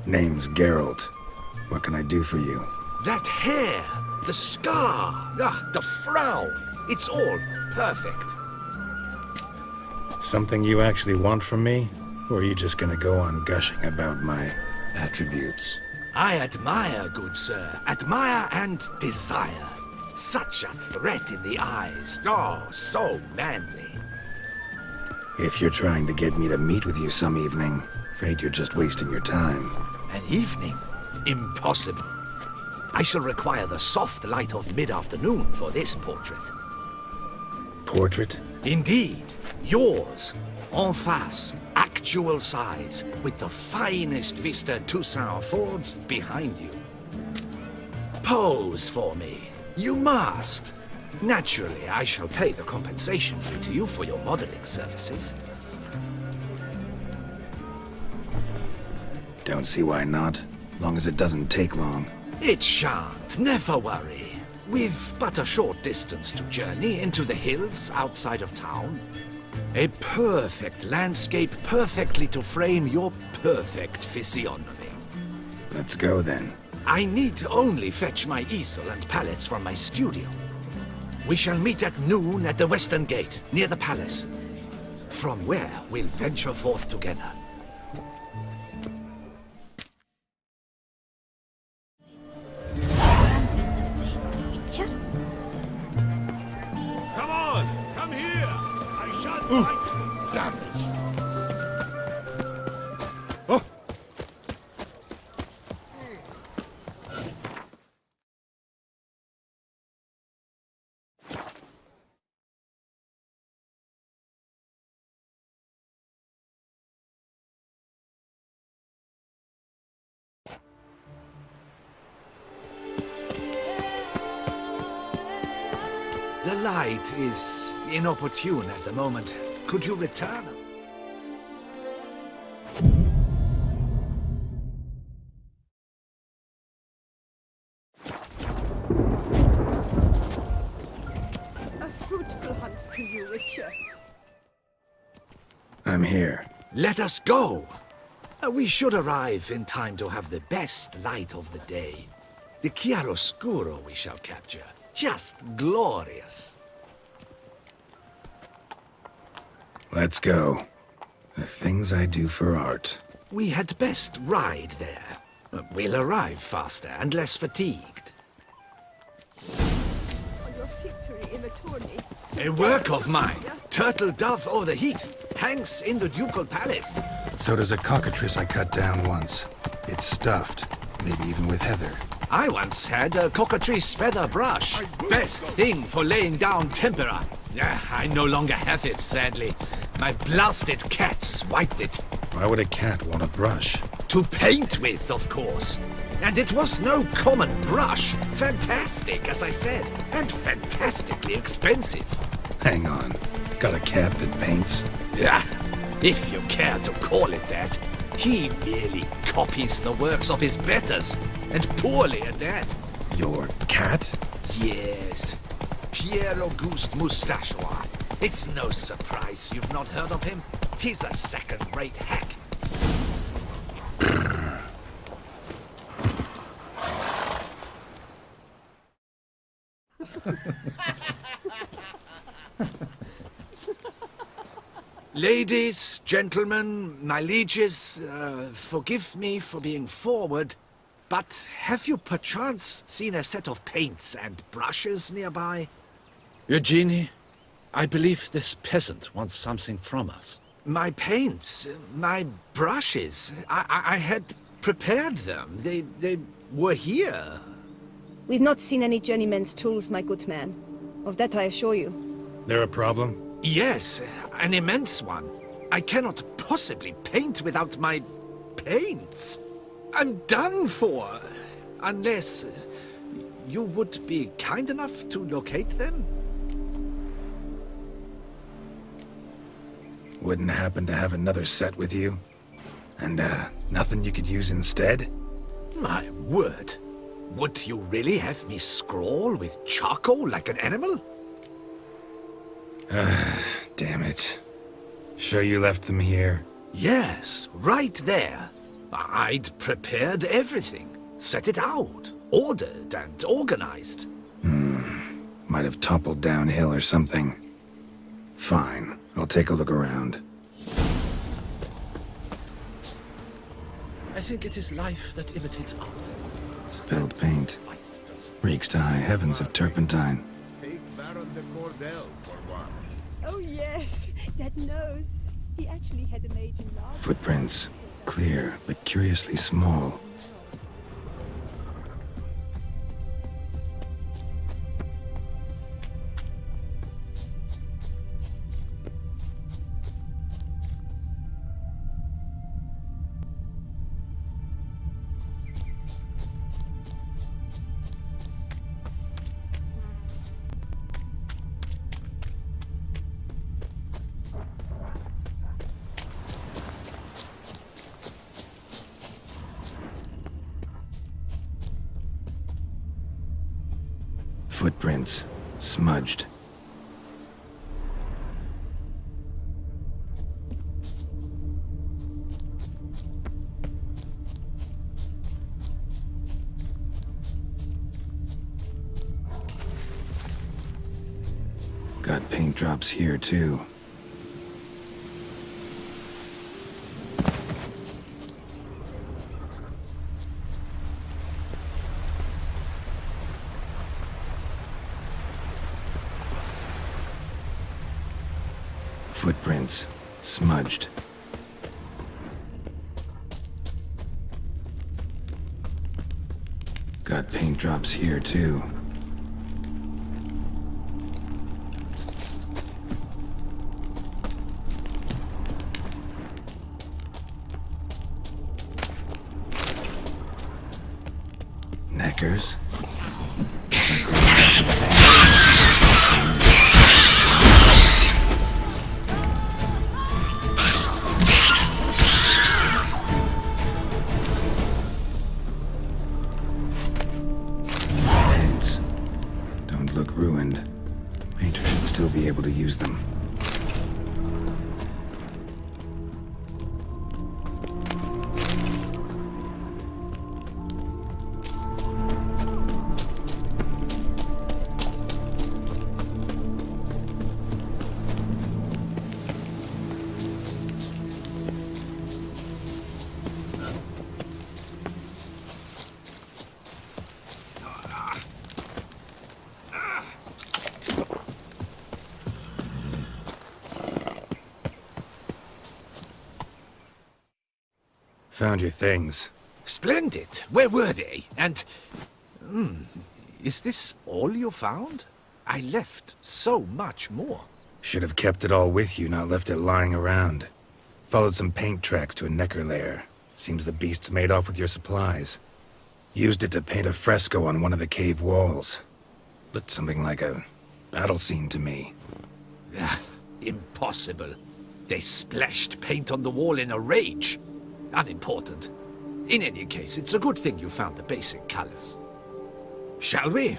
Name's Geralt. What can I do for you? That hair, the scar, the frown. It's all perfect. Something you actually want from me? Or are you just gonna go on gushing about my attributes? I admire, good sir. Admire and desire. Such a threat in the eyes. Oh, so manly. If you're trying to get me to meet with you some evening, afraid you're just wasting your time. An evening? Impossible. I shall require the soft light of mid-afternoon for this portrait. Portrait? Indeed. Yours. En face. Actual size. With the finest vista Toussaint affords behind you. Pose for me. You must. Naturally, I shall pay the compensation due to you for your modeling services. Don't see why not. Long as it doesn't take long. It shan't, never worry. We've but a short distance to journey into the hills outside of town. A perfect landscape perfectly to frame your perfect physiognomy. Let's go then. I need only fetch my easel and palettes from my studio. We shall meet at noon at the western gate, near the palace. From where we'll venture forth together. Come on! Come here! I shan't fight! Damn it! Oh! The light is inopportune at the moment. Could you return? A fruitful hunt to you, Witcher. I'm here. Let us go! We should arrive in time to have the best light of the day. The chiaroscuro we shall capture. Just glorious. Let's go. The things I do for art. We had best ride there. We'll arrive faster and less fatigued. For your victory in the tourney. A work of mine. Turtle dove over the heath. Hangs in the ducal palace. So does a cockatrice I cut down once. It's stuffed, maybe even with heather. I once had a cockatrice feather brush. Best thing for laying down tempera. I no longer have it, sadly. My blasted cat swiped it. Why would a cat want a brush? To paint with, of course. And it was no common brush. Fantastic, as I said. And fantastically expensive. Hang on. Got a cat that paints? Yeah, if you care to call it that. He merely copies the works of his betters. And poorly at that. Your cat? Yes. Pierre-Auguste Moustachois. It's no surprise you've not heard of him. He's a second-rate hack. Ladies, gentlemen, my lieges, forgive me for being forward, but have you perchance seen a set of paints and brushes nearby? Eugenie, I believe this peasant wants something from us. My paints, my brushes, I had prepared them. They were here. We've not seen any journeyman's tools, my good man. Of that I assure you. There a problem? Yes, an immense one. I cannot possibly paint without my paints. I'm done for. Unless you would be kind enough to locate them? Wouldn't happen to have another set with you? And, nothing you could use instead? My word. Would you really have me scrawl with charcoal like an animal? Damn it. Sure you left them here? Yes, right there. I'd prepared everything, set it out, ordered and organized. Might have toppled downhill or something. Fine, I'll take a look around. I think it is life that imitates art. Spilled paint. Vice versa. Reeks to high heavens of turpentine. Take Baron de Cordell for one. Oh yes, that nose. He actually had an aging large. Footprints. Clear, but curiously small. Footprints. Smudged. Got paint drops here, too. Footprints. Smudged. Got paint drops here, too. Neckers. Paints. Don't look ruined. Painter should still be able to use them. Found your things. Splendid. Where were they? And... is this all you found? I left so much more. Should have kept it all with you, not left it lying around. Followed some paint tracks to a necker lair. Seems the beast's made off with your supplies. Used it to paint a fresco on one of the cave walls. Looked something like a battle scene to me. Impossible. They splashed paint on the wall in a rage. Unimportant. In any case, it's a good thing you found the basic colors. Shall we?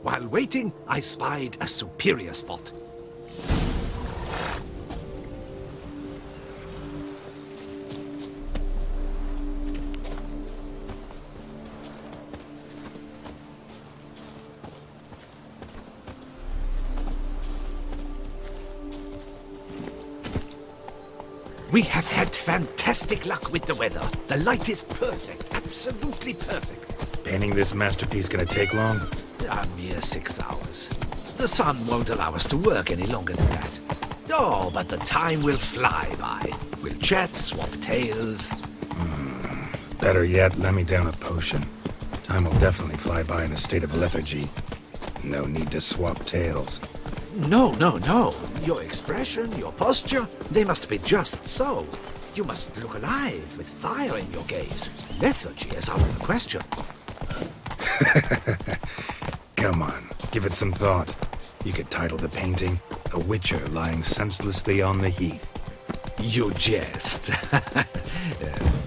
While waiting, I spied a superior spot. We have had fantastic luck with the weather. The light is perfect, absolutely perfect. Painting this masterpiece gonna take long? A mere 6 hours. The sun won't allow us to work any longer than that. Oh, but the time will fly by. We'll chat, swap tales. Better yet, let me down a potion. Time will definitely fly by in a state of lethargy. No need to swap tales. No, no, no. Your expression, your posture, they must be just so. You must look alive with fire in your gaze. Lethargy is out of the question. Come on, give it some thought. You could title the painting, A Witcher Lying Senselessly on the Heath. You jest.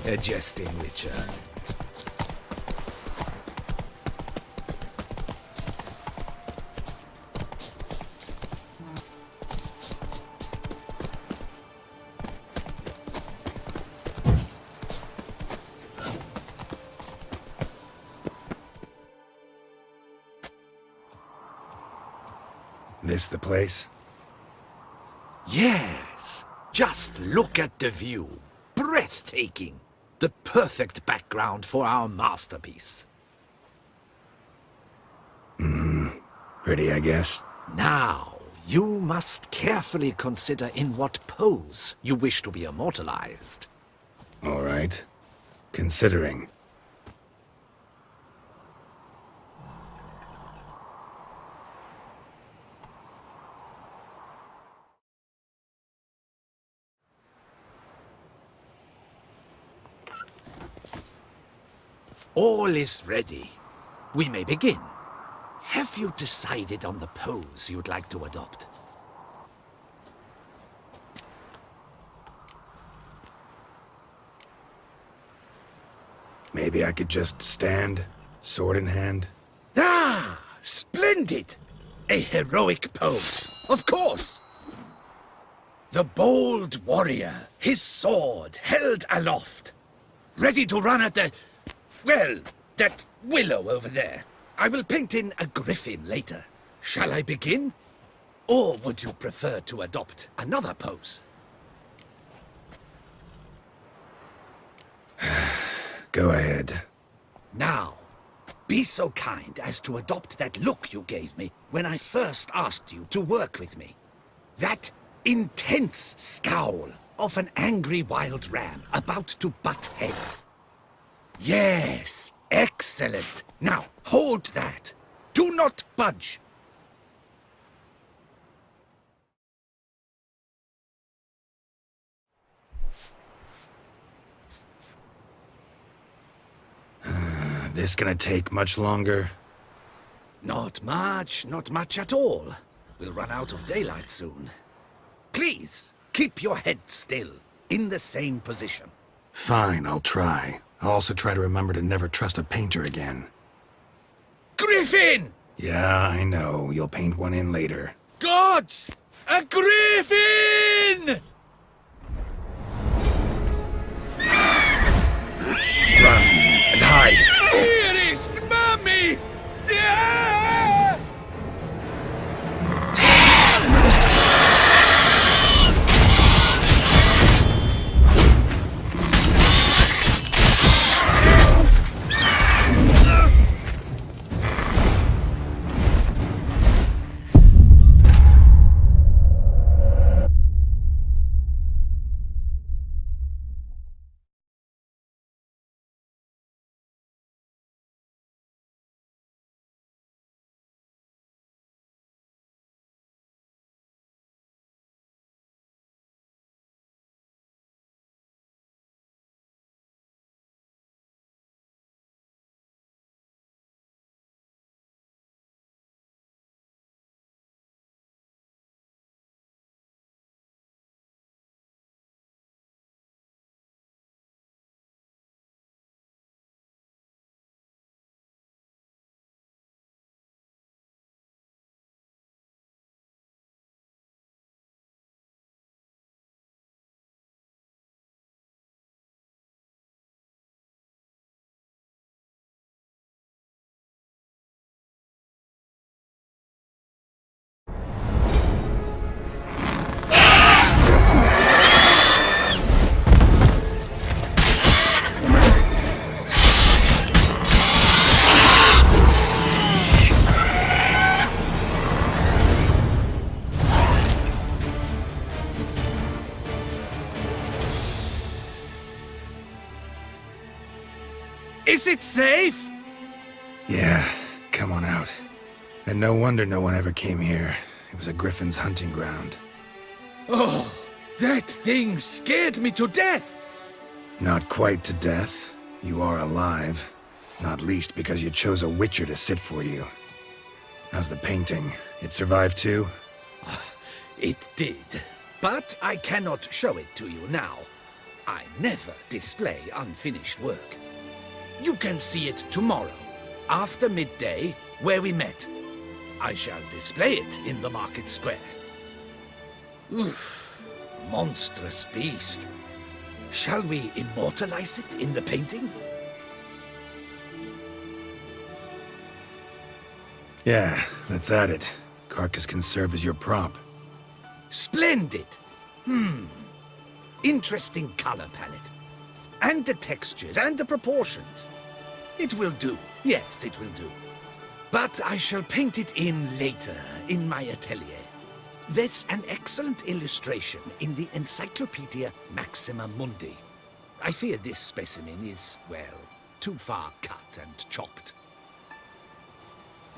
A jesting witcher. This the place? Yes. Just look at the view. Breathtaking. The perfect background for our masterpiece. Pretty, I guess. Now, you must carefully consider in what pose you wish to be immortalized. All right. Considering. All is ready. We may begin. Have you decided on the pose you'd like to adopt? Maybe I could just stand, sword in hand. Ah, splendid! A heroic pose, of course. The bold warrior, his sword held aloft, ready to run at that willow over there. I will paint in a griffin later. Shall I begin? Or would you prefer to adopt another pose? Go ahead. Now, be so kind as to adopt that look you gave me when I first asked you to work with me. That intense scowl of an angry wild ram about to butt heads. Yes, excellent. Now, hold that. Do not budge. This gonna take much longer? Not much at all. We'll run out of daylight soon. Please, keep your head still, in the same position. Fine, I'll try. I'll also try to remember to never trust a painter again. Griffin! Yeah, I know. You'll paint one in later. Gods! A griffin! Run and hide! Dearest Mummy! Is it safe? Yeah, come on out. And no wonder no one ever came here. It was a griffin's hunting ground. Oh, that thing scared me to death. Not quite to death. You are alive. Not least because you chose a witcher to sit for you. How's the painting? It survived too? It did. But I cannot show it to you now. I never display unfinished work. You can see it tomorrow, after midday, where we met. I shall display it in the market square. Oof, monstrous beast. Shall we immortalize it in the painting? Yeah, let's add it. carcass can serve as your prop. Splendid! Interesting color palette. And the textures, and the proportions. It will do. Yes, it will do. But I shall paint it in later, in my atelier. There's an excellent illustration in the Encyclopedia Maxima Mundi. I fear this specimen is, well, too far cut and chopped.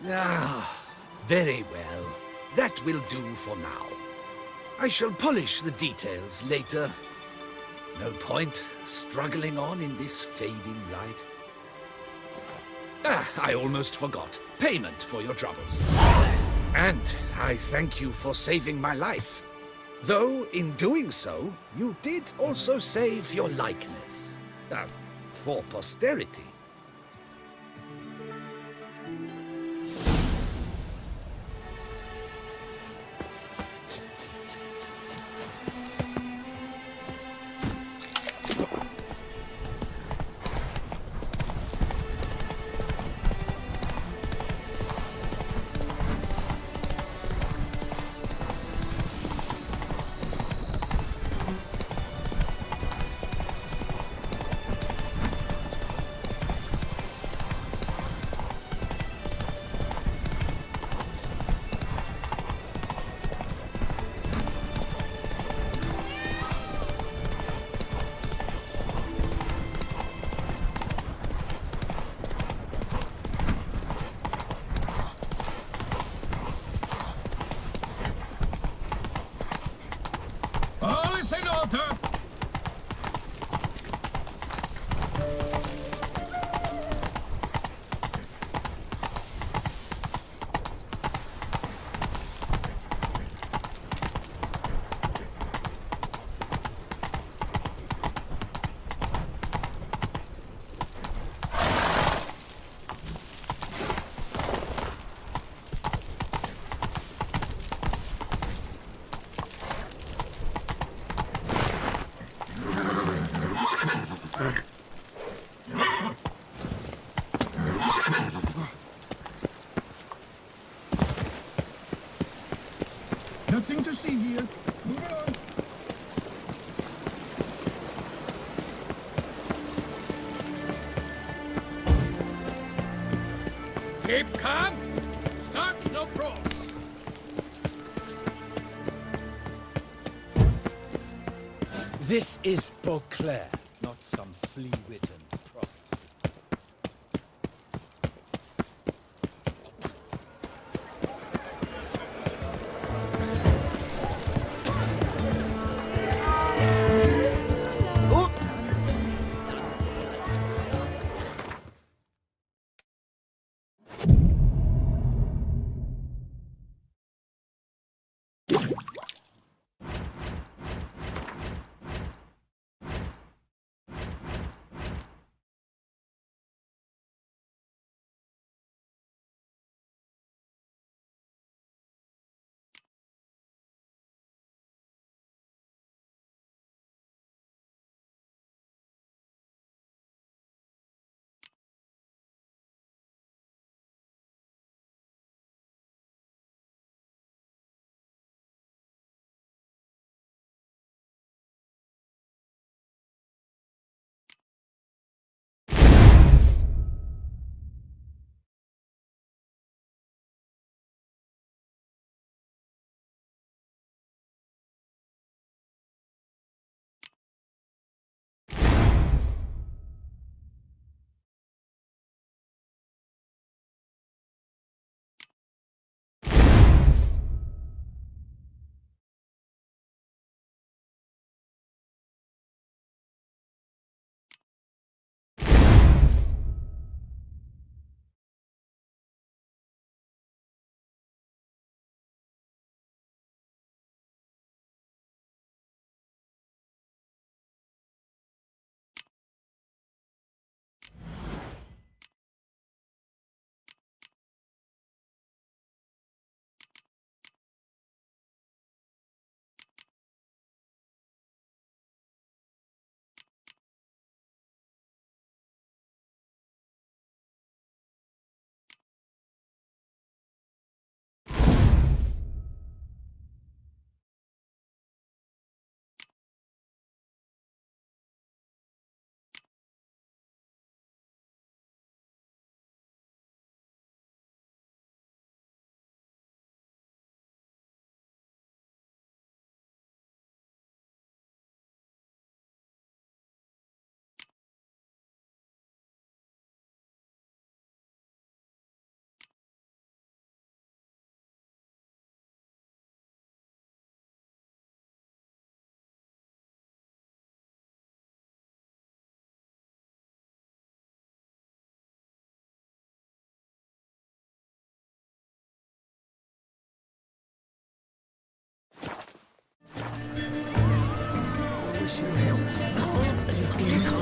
Ah, very well. That will do for now. I shall polish the details later. No point struggling on in this fading light. Ah, I almost forgot. Payment for your troubles. And I thank you for saving my life. Though, in doing so, you did also save your likeness. For posterity. All is in order. Nothing to see here. Move on. Keep calm. Start no cross. This is Beauclair, not some flea-witten province.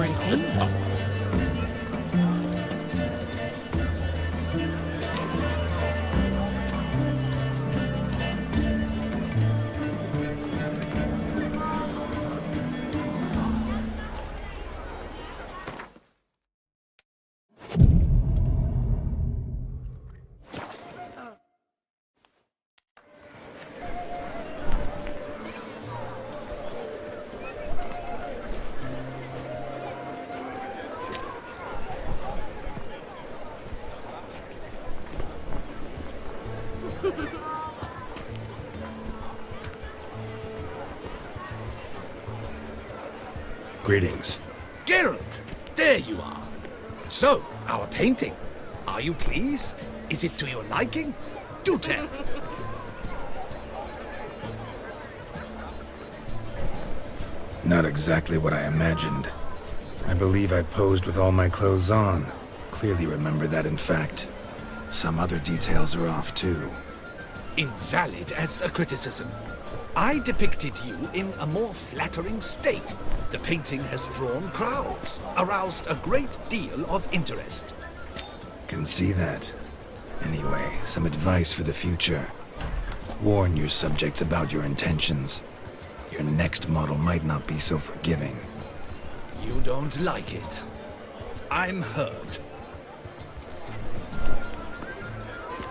hurricane? Greetings. Geralt, there you are. So, our painting. Are you pleased? Is it to your liking? Do tell. Not exactly what I imagined. I believe I posed with all my clothes on. Clearly remember that, in fact. Some other details are off, too. Invalid as a criticism. I depicted you in a more flattering state. The painting has drawn crowds, aroused a great deal of interest. Can see that. Anyway, some advice for the future. Warn your subjects about your intentions. Your next model might not be so forgiving. You don't like it. I'm hurt.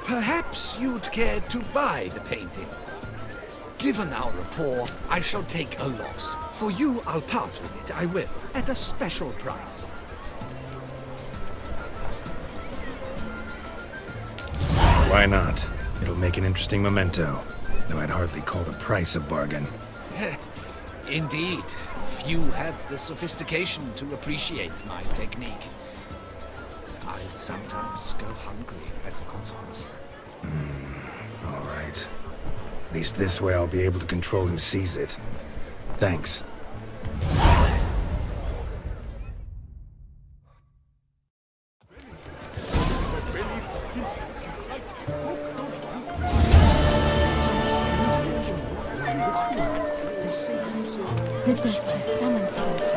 Perhaps you'd care to buy the painting. Given our rapport, I shall take a loss. For you, I'll part with it, I will, at a special price. Why not? It'll make an interesting memento, though I'd hardly call the price a bargain. Indeed, few have the sophistication to appreciate my technique. I sometimes go hungry as a consequence. All right. At least this way I'll be able to control who sees it. Thanks. The Duchess summoned him.